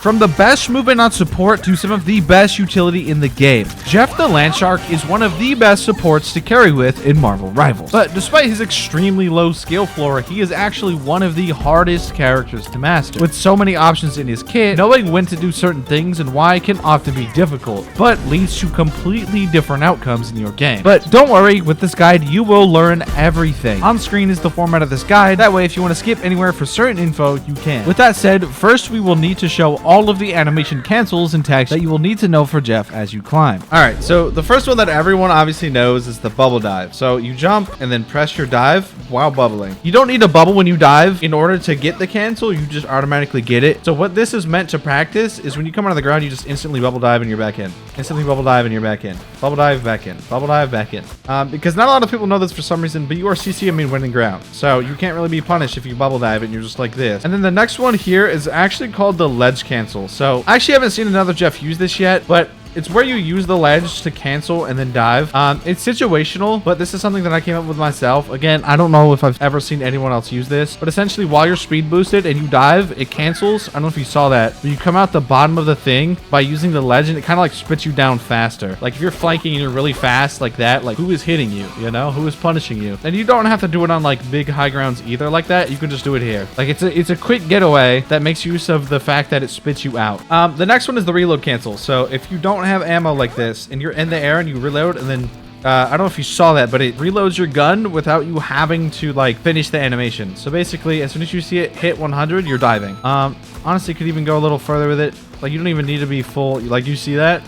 From the best movement on support to some of the best utility in the game, Jeff the Landshark is one of the best supports to carry with in Marvel Rivals. But despite his extremely low skill floor, he is actually one of the hardest characters to master. With so many options in his kit, knowing when to do certain things and why can often be difficult, but leads to completely different outcomes in your game. But don't worry, with this guide, you will learn everything. On screen is the format of this guide, that way if you want to skip anywhere for certain info, you can. With that said, first we will need to show all of the animation cancels and tags that you will need to know for Jeff as you climb. Alright, so the first one that everyone obviously knows is the bubble dive. So you jump and then press your dive while bubbling. You don't need a bubble when you dive in order to get the cancel, you just automatically get it. So what this is meant to practice is when you come out of the ground, you just instantly bubble dive and you're back in. Instantly bubble dive and you're back in. Bubble dive, back in. Bubble dive, back in. Because not a lot of people know this for some reason, but you are CCMing winning ground. So you can't really be punished if you bubble dive and you're just like this. And then the next one here is actually called the ledge cancel. So I actually haven't seen another Jeff use this yet, but it's where you use the ledge to cancel and then dive. It's situational, but this is something that I came up with myself. Again, I don't know if I've ever seen anyone else use this, but essentially while you're speed boosted and you dive, it cancels. I don't know if you saw that, but you come out the bottom of the thing by using the ledge and it kind of like spits you down faster. Like if you're flanking and you're really fast like that, like who is hitting you, you know? Who is punishing you? And you don't have to do it on like big high grounds either like that. You can just do it here. Like it's a quick getaway that makes use of the fact that it spits you out. The next one is the reload cancel. So if you don't have ammo like this and you're in the air and you reload and then I don't know if you saw that, but it reloads your gun without you having to like finish the animation. So basically as soon as you see it hit 100, you're diving. Honestly could even go a little further with it. Like you don't even need to be full. Like you see that?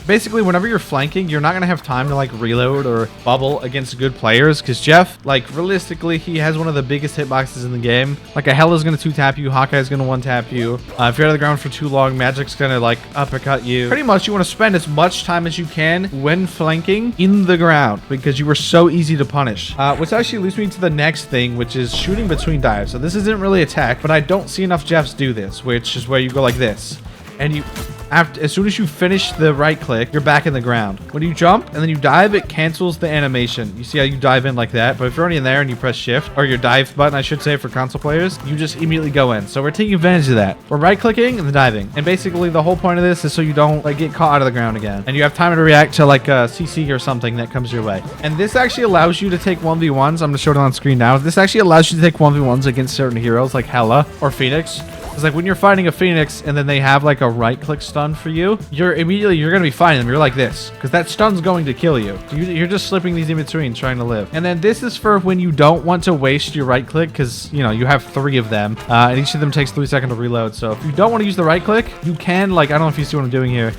Basically, whenever you're flanking, you're not going to have time to, like, reload or bubble against good players. Because Jeff, like, realistically, he has one of the biggest hitboxes in the game. Like, a Hela's going to 2-tap you. Hawkeye's going to 1-tap you. If you're out of the ground for too long, Magic's going to, like, uppercut you. Pretty much, you want to spend as much time as you can when flanking in the ground. Because you were so easy to punish. Which actually leads me to the next thing, which is shooting between dives. So this isn't really a tech, but I don't see enough Jeffs do this. Which is where you go like this. And you... as soon as you finish the right click, you're back in the ground. When you jump and then you dive, it cancels the animation. You see how you dive in like that? But if you're already in there and you press shift, or your dive button, I should say, for console players, you just immediately go in. So we're taking advantage of that. We're right clicking and then diving. And basically the whole point of this is so you don't like get caught out of the ground again. And you have time to react to like a CC or something that comes your way. And this actually allows you to take 1v1s. I'm going to show it on screen now. This actually allows you to take 1v1s against certain heroes like Hela or Phoenix. It's like when you're fighting a Phoenix and then they have like a right click stun for you, you're going to be fighting them. You're like this because that stun's going to kill you. You're just slipping these in between trying to live. And then this is for when you don't want to waste your right click because, you know, you have 3 of them and each of them takes 3 seconds to reload. So if you don't want to use the right click, you can, like, I don't know if you see what I'm doing here,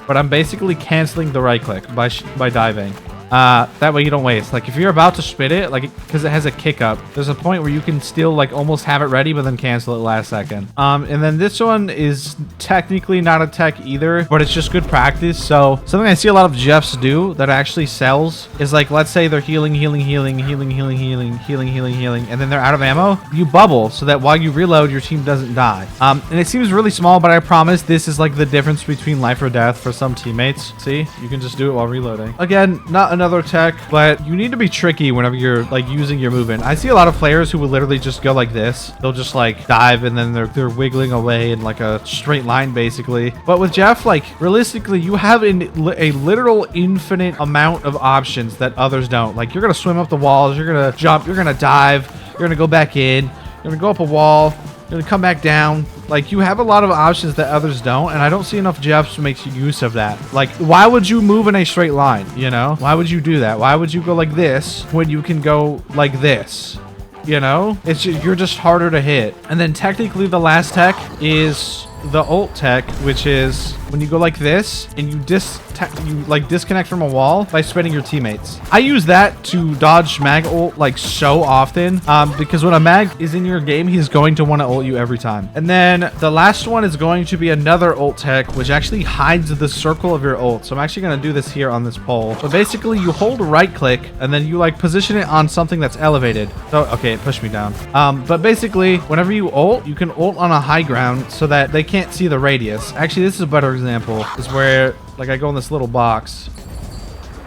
but I'm basically canceling the right click by diving. That way you don't waste. Like if you're about to spit it, like because it has a kick up, there's a point where you can still like almost have it ready but then cancel it last second. And then this one is technically not a tech either, but it's just good practice. So something I see a lot of Jeffs do that actually sells is like, let's say they're healing, and then they're out of ammo. You bubble so that while you reload, your team doesn't die. And it seems really small, but I promise this is like the difference between life or death for some teammates. See, you can just do it while reloading. Again, not another tech, but you need to be tricky whenever you're like using your movement. I see a lot of players who will literally just go like this. They'll just like dive and then they're wiggling away in like a straight line basically. But with Jeff, like realistically, you have a literal infinite amount of options that others don't. Like you're gonna swim up the walls, you're gonna jump, you're gonna dive, you're gonna go back in, you're gonna go up a wall, you're gonna come back down. Like you have a lot of options that others don't, and I don't see enough Jeffs makes use of that. Like why would you move in a straight line, you know? Why would you do that? Why would you go like this when you can go like this? You know? It's just, you're just harder to hit. And then technically the last tech is the ult tech, which is when you go like this and you disconnect from a wall by spinning your teammates. I use that to dodge mag ult like so often because when a mag is in your game, he's going to want to ult you every time. And then the last one is going to be another ult tech, which actually hides the circle of your ult. So I'm actually going to do this here on this pole. So basically you hold right click and then you like position it on something that's elevated. So okay, it pushed me down. But basically whenever you ult, you can ult on a high ground so that they can't see the radius. Actually, this is a better example, is where like I go in this little box.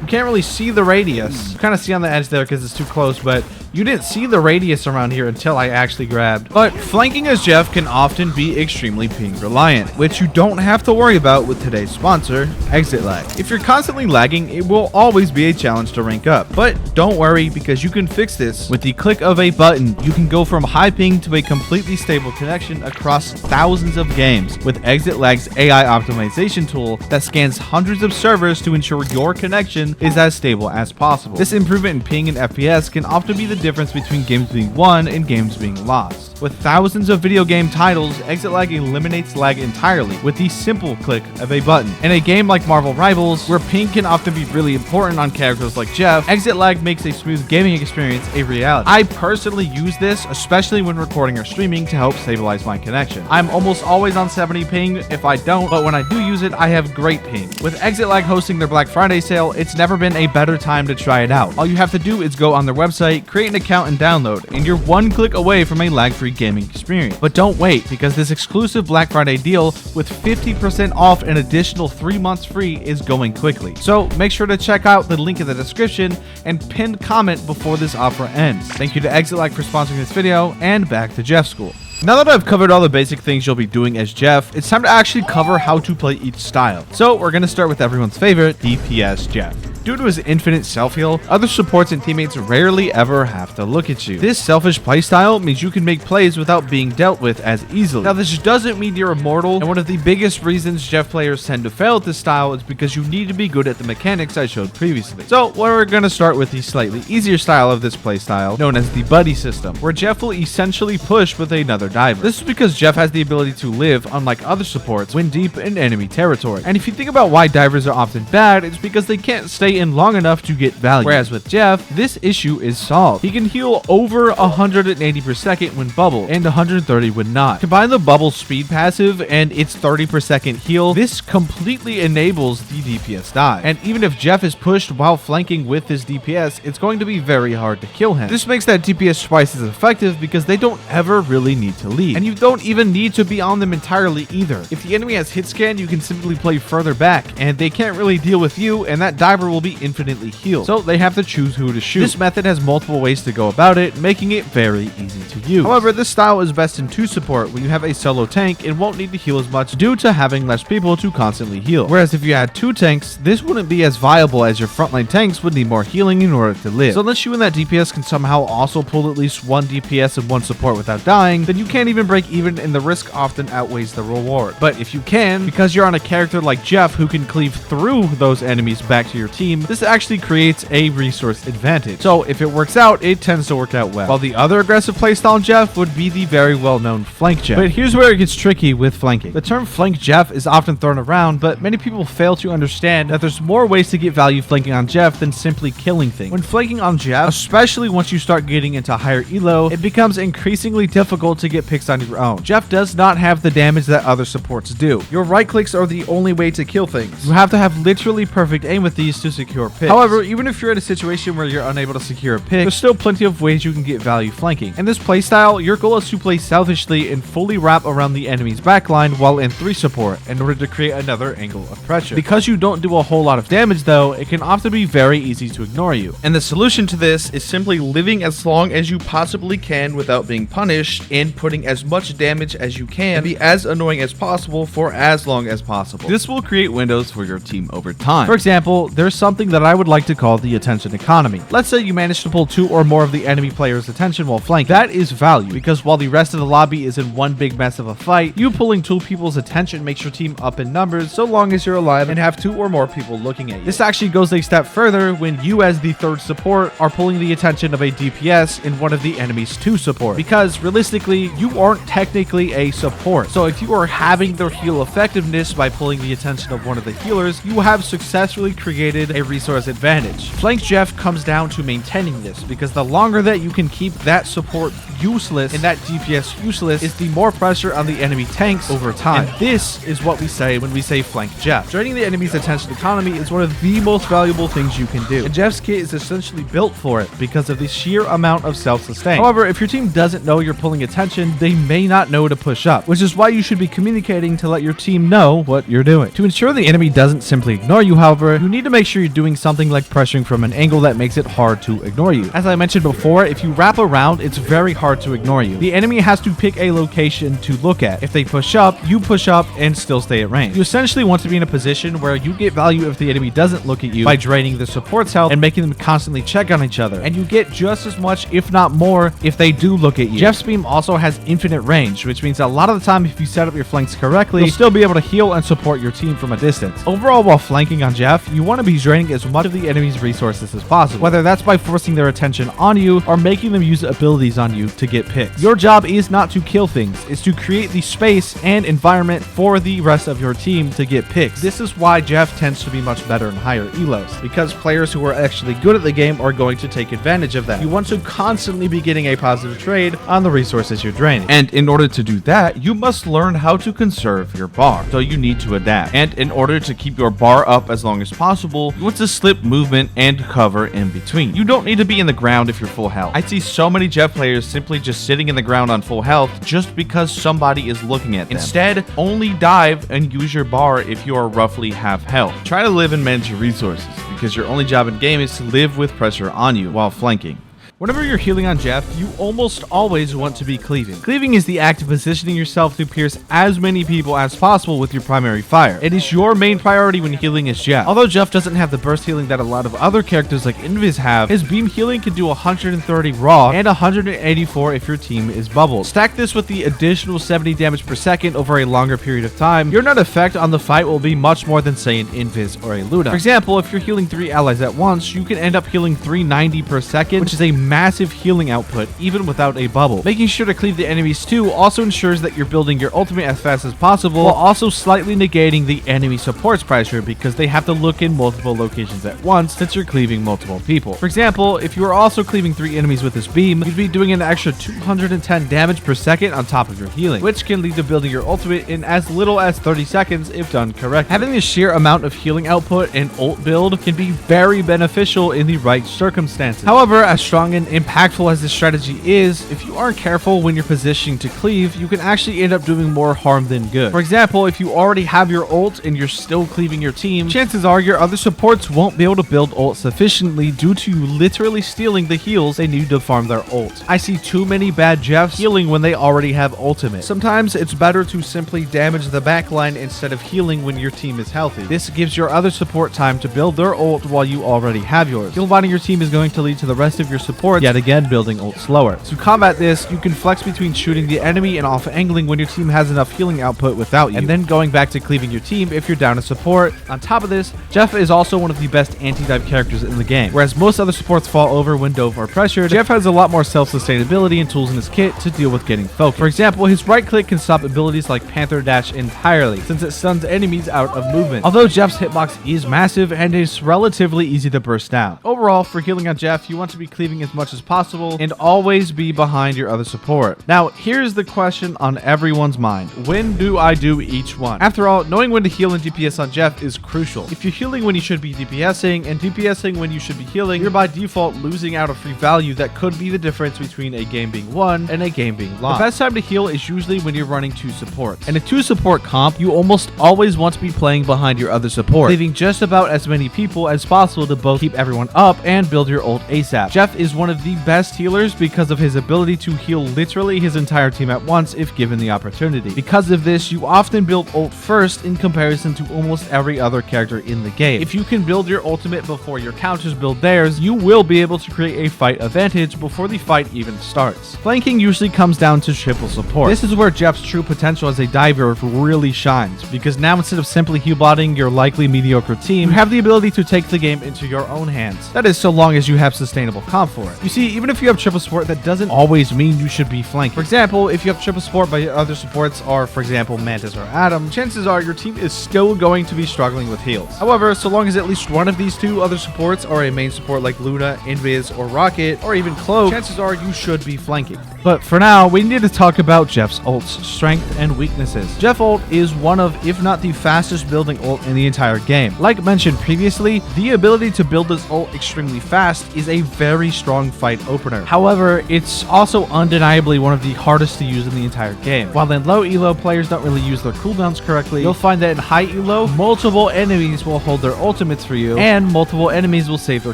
You can't really see the radius. You kind of see on the edge there because it's too close, but You didn't see the radius around here until I actually grabbed. But flanking as Jeff can often be extremely ping reliant, which you don't have to worry about with today's sponsor, Exit Lag. If you're constantly lagging, it will always be a challenge to rank up. But don't worry, because you can fix this. With the click of a button, you can go from high ping to a completely stable connection across thousands of games with Exit Lag's AI optimization tool that scans hundreds of servers to ensure your connection is as stable as possible. This improvement in ping and FPS can often be the difference between games being won and games being lost. With thousands of video game titles, Exit Lag eliminates lag entirely with the simple click of a button. In a game like Marvel Rivals, where ping can often be really important on characters like Jeff, Exit Lag makes a smooth gaming experience a reality. I personally use this, especially when recording or streaming, to help stabilize my connection. I'm almost always on 70 ping if I don't, but when I do use it, I have great ping. With Exit Lag hosting their Black Friday sale, it's never been a better time to try it out. All you have to do is go on their website, create an account and download, and you're one click away from a lag-free gaming experience. But don't wait, because this exclusive Black Friday deal with 50% off an additional 3 months free is going quickly. So make sure to check out the link in the description and pinned comment before this offer ends. Thank you to Exit Lag for sponsoring this video, and back to Jeff School. Now that I've covered all the basic things you'll be doing as Jeff, it's time to actually cover how to play each style. So we're going to start with everyone's favorite, DPS Jeff. Due to his infinite self-heal, other supports and teammates rarely ever have to look at you. This selfish playstyle means you can make plays without being dealt with as easily. Now this doesn't mean you're immortal, and one of the biggest reasons Jeff players tend to fail at this style is because you need to be good at the mechanics I showed previously. So we're going to start with the slightly easier style of this playstyle, known as the buddy system, where Jeff will essentially push with another diver. This is because Jeff has the ability to live, unlike other supports, when deep in enemy territory. And if you think about why divers are often bad, it's because they can't stay in long enough to get value. Whereas with Jeff, this issue is solved. He can heal over 180 per second when bubble and 130 when not. Combine the bubble speed passive and its 30 per second heal, this completely enables the DPS dive. And even if Jeff is pushed while flanking with his DPS, it's going to be very hard to kill him. This makes that DPS twice as effective because they don't ever really need to leave. And you don't even need to be on them entirely either. If the enemy has hit scan, you can simply play further back and they can't really deal with you, and that diver will be infinitely healed. So they have to choose who to shoot. This method has multiple ways to go about it, making it very easy to use. However, this style is best in 2 support when you have a solo tank and won't need to heal as much due to having less people to constantly heal. Whereas if you had 2 tanks, this wouldn't be as viable as your frontline tanks would need more healing in order to live. So unless you and that DPS can somehow also pull at least 1 DPS and 1 support without dying, then you can't even break even and the risk often outweighs the reward. But if you can, because you're on a character like Jeff who can cleave through those enemies back to your team, this actually creates a resource advantage. So if it works out, it tends to work out well. While the other aggressive playstyle Jeff would be the very well-known flank Jeff. But here's where it gets tricky with flanking. The term flank Jeff is often thrown around, but many people fail to understand that there's more ways to get value flanking on Jeff than simply killing things. When flanking on Jeff, especially once you start getting into higher elo, it becomes increasingly difficult to get picks on your own. Jeff does not have the damage that other supports do. Your right clicks are the only way to kill things. You have to have literally perfect aim with these to secure picks. However, even if you're in a situation where you're unable to secure a pick, there's still plenty of ways you can get value flanking. In this playstyle, your goal is to play selfishly and fully wrap around the enemy's backline while in 3 support in order to create another angle of pressure. Because you don't do a whole lot of damage though, it can often be very easy to ignore you. And the solution to this is simply living as long as you possibly can without being punished and putting as much damage as you can and be as annoying as possible for as long as possible. This will create windows for your team over time. For example, there's something that I would like to call the attention economy. Let's say you manage to pull 2 or more of the enemy player's attention while flanking. That is value, because while the rest of the lobby is in one big mess of a fight, you pulling 2 people's attention makes your team up in numbers so long as you're alive and have 2 or more people looking at you. This actually goes a step further when you as the 3rd support are pulling the attention of a DPS in one of the enemy's 2 support, because realistically you aren't technically a support. So if you are having their heal effectiveness by pulling the attention of one of the healers, you have successfully created a resource advantage. Flank Jeff comes down to maintaining this, because the longer that you can keep that support useless and that DPS useless is the more pressure on the enemy tanks over time. And this is what we say when we say flank Jeff. Draining the enemy's attention economy is one of the most valuable things you can do, and Jeff's kit is essentially built for it because of the sheer amount of self-sustain. However, if your team doesn't know you're pulling attention, they may not know to push up, which is why you should be communicating to let your team know what you're doing. To ensure the enemy doesn't simply ignore you, however, you need to make sure sure you're doing something like pressuring from an angle that makes it hard to ignore you. As I mentioned before, if you wrap around, it's very hard to ignore you. The enemy has to pick a location to look at. If they push up, you push up and still stay at range. You essentially want to be in a position where you get value if the enemy doesn't look at you by draining the support's health and making them constantly check on each other. And you get just as much, if not more, if they do look at you. Jeff's beam also has infinite range, which means a lot of the time if you set up your flanks correctly, you'll still be able to heal and support your team from a distance. Overall, while flanking on Jeff, you want to be draining as much of the enemy's resources as possible, whether that's by forcing their attention on you or making them use abilities on you to get picks. Your job is not to kill things, it's to create the space and environment for the rest of your team to get picks. This is why Jeff tends to be much better in higher elos, because players who are actually good at the game are going to take advantage of that. You want to constantly be getting a positive trade on the resources you're draining. And in order to do that, you must learn how to conserve your bar. So you need to adapt. And in order to keep your bar up as long as possible, you want to slip movement and cover in between. You don't need to be in the ground if you're full health. I see so many Jeff players simply just sitting in the ground on full health just because somebody is looking at them. Instead, only dive and use your bar if you are roughly half health. Try to live and manage your resources, because your only job in game is to live with pressure on you while flanking. Whenever you're healing on Jeff, you almost always want to be cleaving. Cleaving is the act of positioning yourself to pierce as many people as possible with your primary fire. It is your main priority when healing as Jeff. Although Jeff doesn't have the burst healing that a lot of other characters like Imsy have, his beam healing can do 130 raw and 184 if your team is bubbled. Stack this with the additional 70 damage per second over a longer period of time, your net effect on the fight will be much more than, say, an Invis or a Luna. For example, if you're healing 3 allies at once, you can end up healing 390 per second, which is a massive healing output even without a bubble. Making sure to cleave the enemies too also ensures that you're building your ultimate as fast as possible, while also slightly negating the enemy support's pressure because they have to look in multiple locations at once since you're cleaving multiple people. For example, if you are also cleaving 3 enemies with this beam, you'd be doing an extra 210 damage per second on top of your healing, which can lead to building your ultimate in as little as 30 seconds if done correctly. Having the sheer amount of healing output and ult build can be very beneficial in the right circumstances. However, as strong and impactful as this strategy is, if you aren't careful when you're positioning to cleave, you can actually end up doing more harm than good. For example, if you already have your ult and you're still cleaving your team, chances are your other supports won't be able to build ult sufficiently due to you literally stealing the heals they need to farm their ult. I see too many bad Jeffs healing when they already have ultimate. Sometimes it's better to simply damage the backline instead of healing when your team is healthy. This gives your other support time to build their ult while you already have yours. Heal bonding your team is going to lead to the rest of your supports yet again building ult slower. To combat this, you can flex between shooting the enemy and off angling when your team has enough healing output without you, and then going back to cleaving your team if you're down to support. On top of this, Jeff is also one of the best anti-dive characters in the game. Whereas most other supports fall over when dove or pressured, Jeff has a lot more self-sustainability and tools in his kit to deal with getting focused. For example, his right click can stop abilities like Panther Dash entirely, since it stuns enemies out of movement. Although Jeff's hitbox is massive and is relatively easy to burst down. Overall, for healing on Jeff, you want to be cleaving as much as possible and always be behind your other support. Now, here's the question on everyone's mind. When do I do each one? After all, knowing when to heal and DPS on Jeff is crucial. If you're healing when you should be DPSing and DPSing when you should be healing, you're by default losing out a free value that could be the difference between a game being won and a game being lost. The best time to heal is usually when you're running 2 supports. And a 2 support comp, you almost always want to be playing behind your other support, leaving just about as many people as possible to both keep everyone up and build your ult ASAP. Jeff is one of the best healers because of his ability to heal literally his entire team at once if given the opportunity. Because of this, you often build ult first in comparison to almost every other character in the game. If you can build your ultimate before your counters build theirs, you will be able to create a fight advantage before the fight even starts. Flanking usually comes down to triple support. This is where Jeff's true potential as a diver really shines, because now instead of simply heal-botting your likely mediocre team, you have the ability to take the game into your own hands. That is so long as you have sustainable comp for it. You see, even if you have triple support, that doesn't always mean you should be flanking. For example, if you have triple support but your other supports are, for example, Mantis or Adam, chances are your team is still going to be struggling with heals. However, so long as at least one of these 2 other supports are a main support like Luna, Invis, or Rocket, or even Cloak, chances are you should be flanking. But for now, we need to talk about Jeff's ult's strength and weaknesses. Jeff ult is one of, if not the fastest building ult in the entire game. Like mentioned previously, the ability to build this ult extremely fast is a very strong strong fight opener. However, it's also undeniably one of the hardest to use in the entire game. While in low elo, players don't really use their cooldowns correctly, you'll find that in high elo, multiple enemies will hold their ultimates for you, and multiple enemies will save their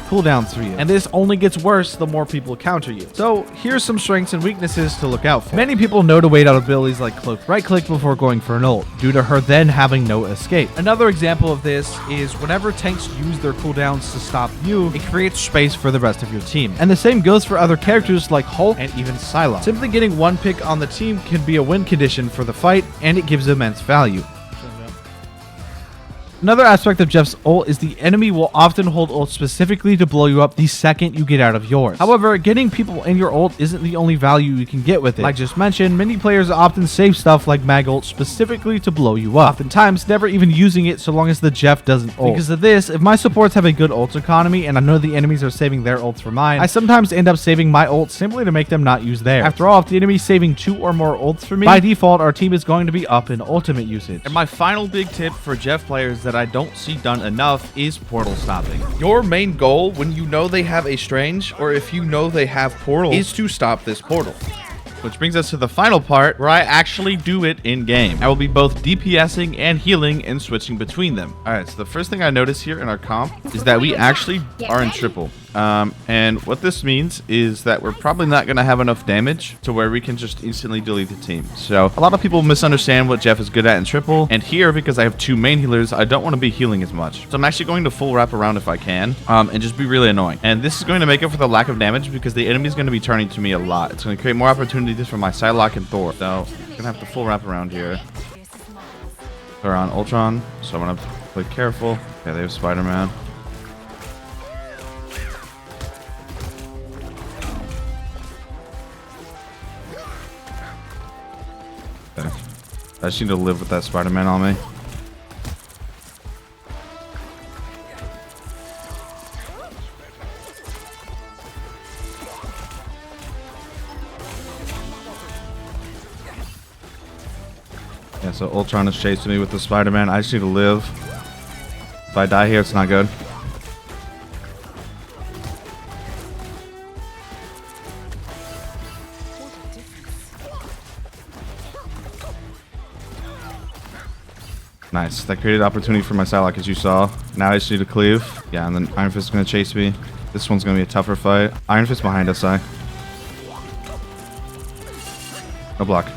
cooldowns for you. And this only gets worse the more people counter you. So here's some strengths and weaknesses to look out for. Many people know to wait out abilities like cloak right click before going for an ult, due to her then having no escape. Another example of this is whenever tanks use their cooldowns to stop you, it creates space for the rest of your team. And the same goes for other characters like Hulk and even Psylocke. Simply getting one pick on the team can be a win condition for the fight, and it gives immense value. Another aspect of Jeff's ult is the enemy will often hold ult specifically to blow you up the second you get out of yours. However, getting people in your ult isn't the only value you can get with it. Like just mentioned, many players often save stuff like mag ult specifically to blow you up, oftentimes never even using it so long as the Jeff doesn't ult. Because of this, if my supports have a good ult economy and I know the enemies are saving their ults for mine, I sometimes end up saving my ult simply to make them not use theirs. After all, if the enemy's saving 2 or more ults for me, by default our team is going to be up in ultimate usage. And my final big tip for Jeff players that I don't see done enough is portal stopping. Your main goal when you know they have a strange, or if you know they have portal, is to stop this portal. Which brings us to the final part where I actually do it in game. I will be both DPSing and healing and switching between them. All right, so the first thing I notice here in our comp is that we actually are in triple. And what this means is that we're probably not going to have enough damage to where we can just instantly delete the team. So a lot of people misunderstand what Jeff is good at in triple. And here, because I have 2 main healers, I don't want to be healing as much. So I'm actually going to full wrap around if I can, and just be really annoying. And this is going to make up for the lack of damage because the enemy is going to be turning to me a lot. It's going to create more opportunities for my Psylocke and Thor. So I'm going to have to full wrap around here. They're on Ultron, so I'm going to play careful. Okay, they have Spider-Man. I just need to live with that Spider-Man on me. Yeah, so Ultron is chasing me with the Spider-Man. I just need to live. If I die here, it's not good. Nice. That created opportunity for my Psylocke, as you saw. Now I just need to cleave. Yeah, and then Iron Fist is going to chase me. This one's going to be a tougher fight. Iron Fist behind us, No block.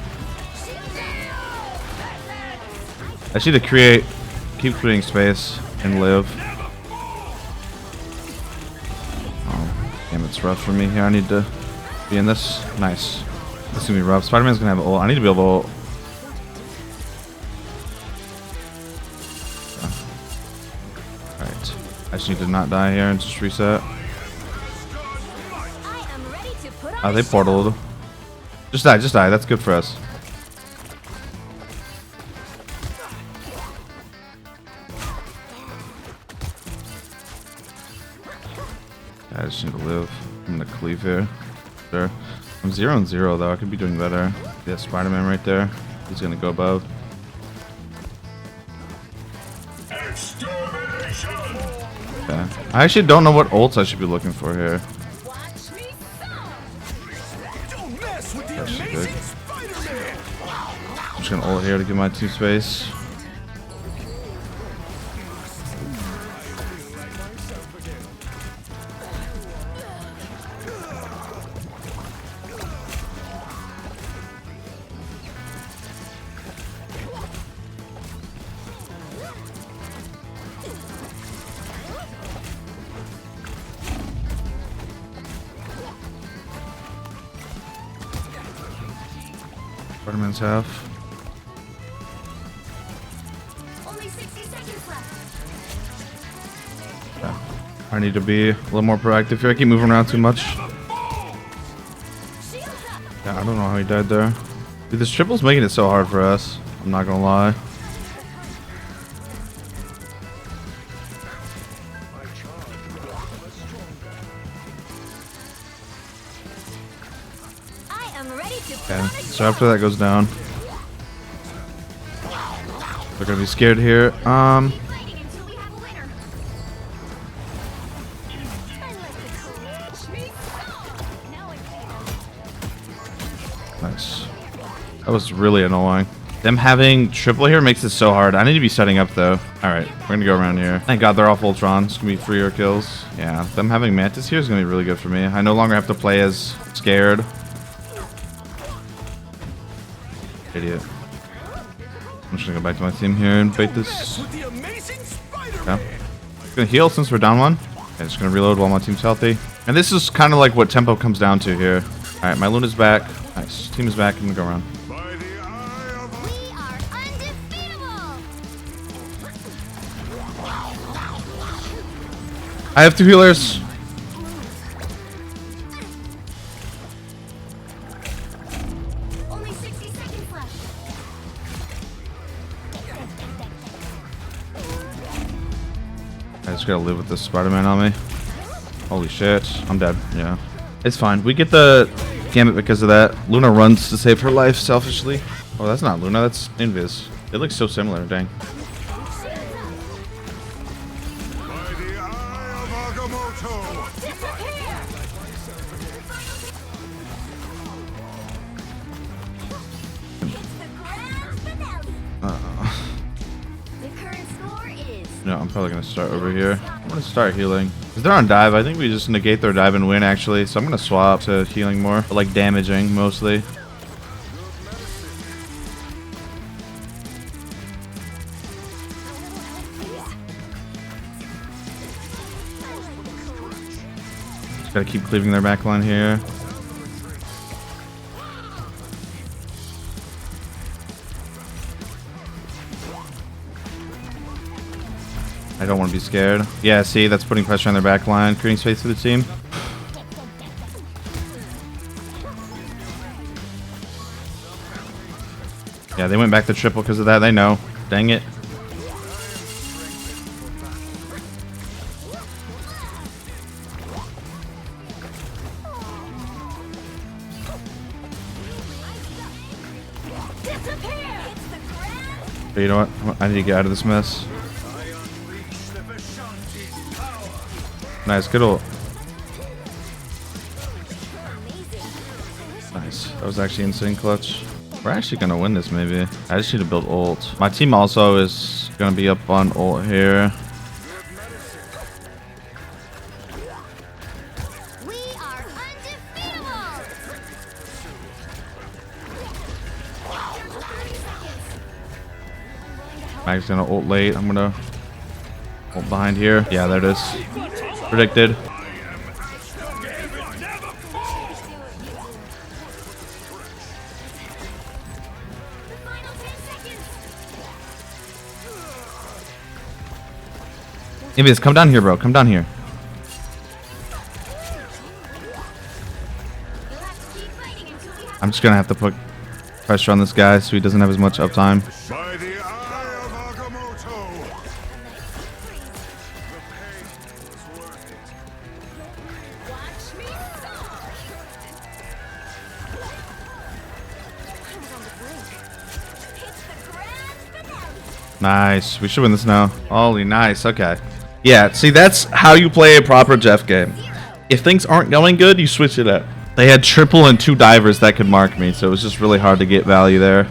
I just need to keep creating space and live. Oh, damn, it's rough for me here. I need to be in this. Nice. This is going to be rough. Spider-Man's going to have an ult. I need to be able to ult. I just need to not die here and just reset. Oh, they portaled. Just die, just die. That's good for us. I just need to live. I'm gonna cleave here. Sure. I'm 0-0 though. I could be doing better. Yeah, Spider-Man right there. He's gonna go above. Okay. I actually don't know what ults I should be looking for here. That's good. I'm just gonna ult here to give my team space. Spider-Man's half. Only 60 seconds left. Yeah. I need to be a little more proactive here. I keep moving around too much. Yeah, I don't know how he died there. Dude, this triple's making it so hard for us. I'm not gonna lie. Okay, so after that goes down, they're gonna be scared here. That was really annoying. Them having triple here makes it so hard. I need to be setting up though. All right, we're gonna go around here. Thank God they're all Voltron. It's gonna be 3 kills. Yeah, them having Mantis here is gonna be really good for me. I no longer have to play as scared. Idiot. I'm just gonna go back to my team here and bait this. Yeah. Gonna heal since we're down 1. Okay, just gonna reload while my team's healthy. And this is kind of like what tempo comes down to here. All right, my Luna's back. Nice. Team is back. I'm gonna go around. We are undefeatable. I have 2 healers. Only 60 seconds left. I just gotta live with this Spider-Man on me. Holy shit. I'm dead. Yeah. It's fine. We get the Gambit because of that. Luna runs to save her life selfishly. Oh, that's not Luna. That's Invis. They look so similar. Dang. The current score is No, I'm probably gonna start over here. I'm gonna start healing. If they're on dive, I think we just negate their dive and win actually. So I'm gonna swap to healing more, but like damaging mostly. Just gotta keep cleaving their backline here. I don't want to be scared. Yeah, see, that's putting pressure on their back line, creating space for the team. Yeah, they went back to triple because of that. They know. Dang it. But you know what? I need to get out of this mess. Nice, good ult. Nice. That was actually insane clutch. We're actually gonna win this maybe. I just need to build ult. My team also is gonna be up on ult here. we are undefeatable. Mag's gonna ult late. I'm gonna ult behind here. Yeah, there it is. Predicted. The final 10 seconds. Invis, come down here, bro. Come down here. You'll have to keep fighting until we have I'm just gonna have to put pressure on this guy so he doesn't have as much uptime. By the eye of Agamotto! watch me soar. I was on the brink. It's the grand finale. Nice. We should win this now. Holy nice. Okay. Yeah, see, that's how you play a proper Jeff game. If things aren't going good, you switch it up. They had triple and 2 divers that could mark me, so it was just really hard to get value there.